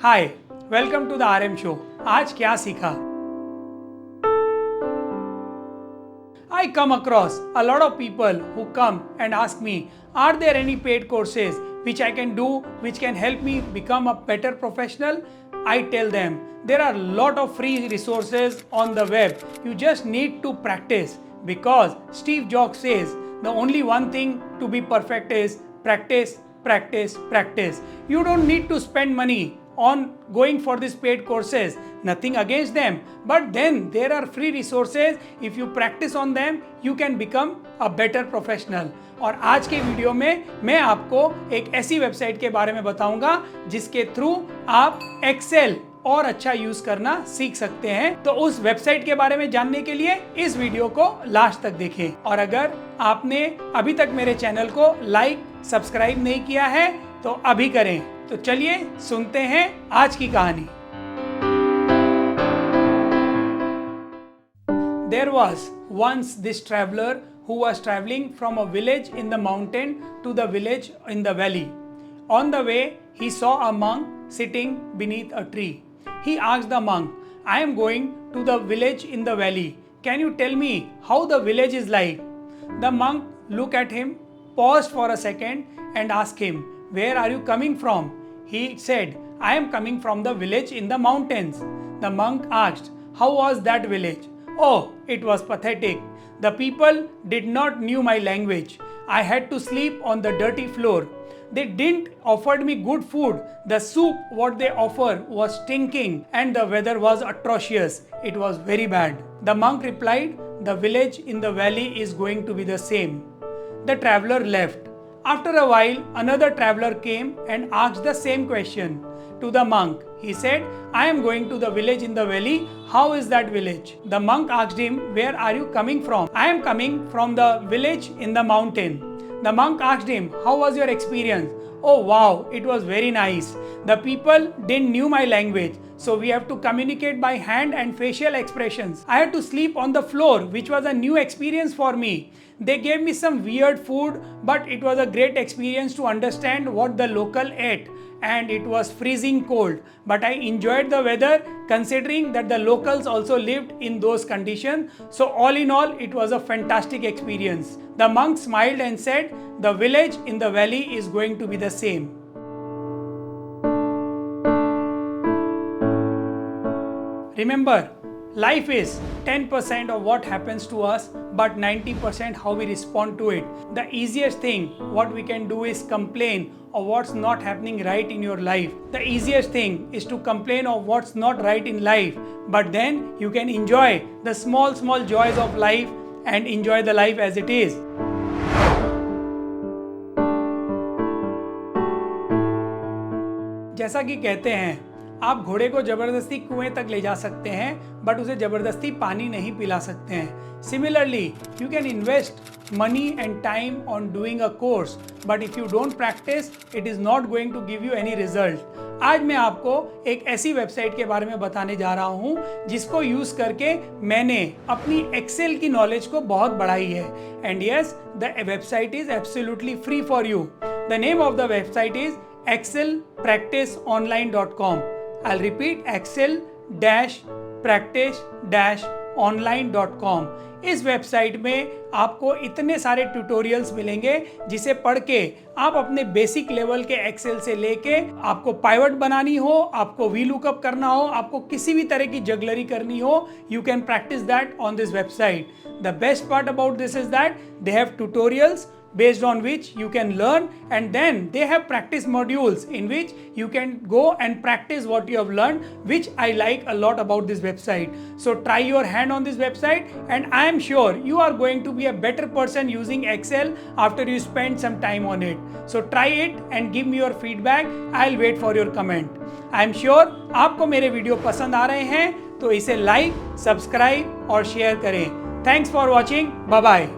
Hi, welcome to the RM show. आज क्या सीखा? I come across a lot of people who come and ask me, are there any paid courses which I can do which can help me become a better professional? I tell them there are a lot of free resources on the web. You just need to practice, because Steve Jobs says the only one thing to be perfect is practice, practice, practice. You don't need to spend money on going for these paid courses. Nothing against them, but then there are free resources. If you practice on them, you can become a better professional. और आज के video में मैं आपको एक ऐसी website के बारे में बताऊंगा जिसके थ्रू आप एक्सेल और अच्छा यूज करना सीख सकते हैं। तो उस वेबसाइट के बारे में जानने के लिए इस वीडियो को लास्ट तक देखें। और अगर आपने अभी तक मेरे चैनल को लाइक सब्सक्राइब नहीं किया है तो अभी करें। तो चलिए सुनते हैं आज की कहानी। There was once this traveler who was traveling from a village in the mountain to the village in the valley. On the way, he saw a monk sitting beneath a tree. He asked the monk, I am going to the village in the valley. Can you tell me how the village is like? The monk looked at him, paused for a second and asked him, where are you coming from? He said, I am coming from the village in the mountains. The monk asked, how was that village? Oh, it was pathetic. The people did not knew my language. I had to sleep on the dirty floor. They didn't offer me good food. The soup what they offered was stinking and the weather was atrocious. It was very bad. The monk replied, the village in the valley is going to be the same. The traveler left. After a while, another traveler came and asked the same question to the monk. He said, I am going to the village in the valley. How is that village? The monk asked him, where are you coming from? I am coming from the village in the mountain. The monk asked him, how was your experience? Oh wow, it was very nice. The people didn't knew my language, so we have to communicate by hand and facial expressions. I had to sleep on the floor, which was a new experience for me. They gave me some weird food, but it was a great experience to understand what the local ate. And it was freezing cold, but I enjoyed the weather considering that the locals also lived in those conditions. So all in all, it was a fantastic experience. The monk smiled and said, the village in the valley is going to be the same. Remember, life is 10% of what happens to us, but 90% how we respond to it. The easiest thing what we can do is complain of what's not happening right in your life. The easiest thing is to complain of what's not right in life, but then you can enjoy the small joys of life and enjoy the life as it is. जैसा कि कहते हैं, आप घोड़े को जबरदस्ती कुएं तक ले जा सकते हैं, बट उसे जबरदस्ती पानी नहीं पिला सकते हैं. Similarly, you can invest money and time on doing a course, but if you don't practice, it is not going to give you any result. आज मैं आपको एक ऐसी वेबसाइट के बारे में बताने जा रहा हूँ जिसको यूज करके मैंने अपनी एक्सेल की नॉलेज को बहुत बढ़ाई है. And yes, the website is absolutely free for you. The name of the website is excelpracticeonline.com. I'll repeat, excel-practice-online.com. इस वेबसाइट में आपको इतने सारे ट्यूटोरियल्स मिलेंगे जिसे पढ़ के आप अपने बेसिक लेवल के एक्सेल से लेके आपको पाइवट बनानी हो, आपको वी लुकअप करना हो, आपको किसी भी तरह की जगलरी करनी हो, you can practice that on this website. The best part about this is that they have tutorials based on which you can learn, and then they have practice modules in which you can go and practice what you have learned, which I like a lot about this website. So try your hand on this website and I am sure you are going to be a better person using Excel after you spend some time on it. So try it and give me your feedback. I'll wait for your comment. I am sure आपको मेरे video पसंद आ रहे हैं तो इसे like, subscribe और share करें. Thanks for watching. Bye bye.